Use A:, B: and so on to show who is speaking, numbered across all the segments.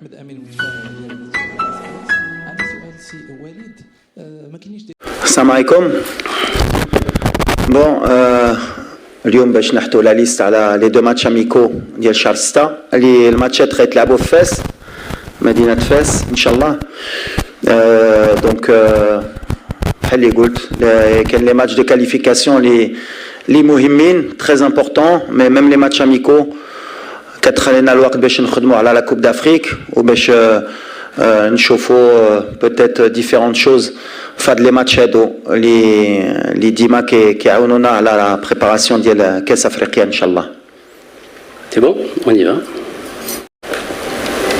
A: محمد امين متفرغ ديال عندي سؤال سي وليد ما كاينيش
B: السلام عليكم. بون اليوم باش نحطوا لا ليست على لي دو ماتش اميكو ديال شهر 6 اللي الماتشات غيتلعبوا في فاس، مدينه فاس ان شاء الله. دونك بحال اللي قلت كاين لي ماتش دو كاليفيكاسيون اللي مهمين تري امبورطون، مي ميم لي ماتش اميكو كتخلينا الوقت باش نخدموا على لا كوب دافريك وباش نشوفوا بوتيت ديفيرونت شوز في هاد لي ماتش هادو اللي ديما كيعاونونا على لا بريباراسيون ديال كاس افريقيا ان شاء الله.
C: C'est bon, on y va.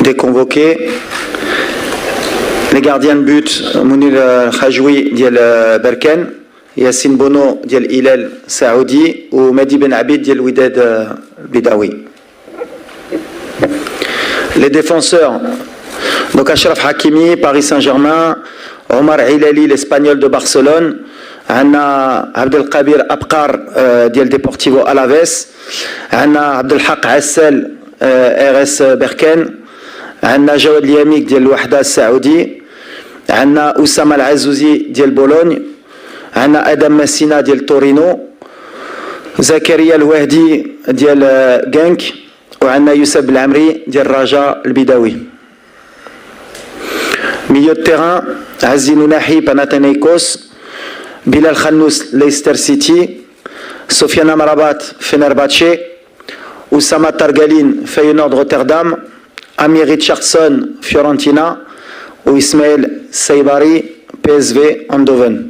B: Déconvoqué. Les gardiens de but, Mounir Khajoui ديال بركان، ياسين بونو ديال الهلال سعودي ومهدي بن عبيد ديال الوداد البيضاوي. Les défenseurs, donc Achraf Hakimi, Paris Saint-Germain, Omar Hilali, l'Espagnol de Barcelone, Anna Abdelkabir Abkar, Diel Deportivo Alaves, Anna Abdelhaq Assel, RS Berken, Anna Jawad Liamik, Diel Wahda Saoudi, Anna Oussama Al-Azouzi, Diel Bologne, Anna Adam Massina, Diel Torino, Zakaria Al-Wahdi, Diel Genk, وعندنا يوسف بالعمري ديال الرجاء البيضاوي. ميليو تيران عزي نوناحي باناتينيكوس، بلال خنوس ليستر سيتي، سفيان امرابات فينرباتشي، اسامه ترغالين فينورد روتردام، امير ريتشاردسون فيورنتينا واسماعيل سيباري بي اس في اندوفن.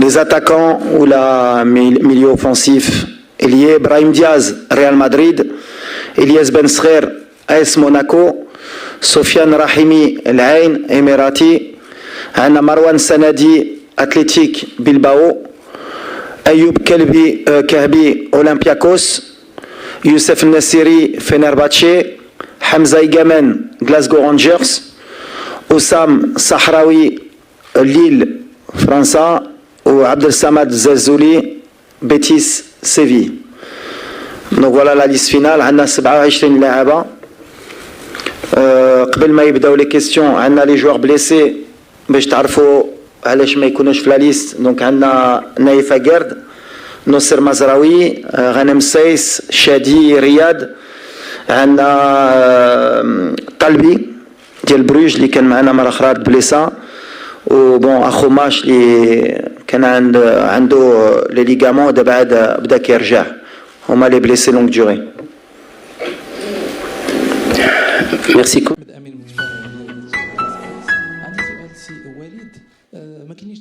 B: Les attaquants ou la milieu offensif Elie Brahim Diaz, Real Madrid, Elias Ben Srer, AS Monaco, Sofiane Rahimi, El Ain, Emirati, Anna Marwan Sanadi, Athletic Bilbao, Ayoub Kahbi, Olympiakos, Youssef Nassiri, Fenerbahçe, Hamza Igamen, Glasgow Rangers, Oussam Sahraoui, Lille, France, ou Abdel Samad Zazouli, Betis Séville. Donc voilà la liste finale. On a 27 لاعبة. قبل ما يبداو لي كيسيون عندنا لي جوار بليسي باش تعرفوا علاش ما يكونوش في لا ليست. دونك عندنا نايف اكيرد، نصر مزراوي، غنم سيس، شادي رياض، عندنا قلبي ديال بروج اللي كان معنا مرة أخرى بليسا، وبون اخو ماش اللي كان عنده لي ليغامون دابا عاد بدا كيرجع. هما لي بليسي لونغ دوري.
C: Merci.
A: محمد امين متفرغ عندي سؤال سي وليد ما كاينيش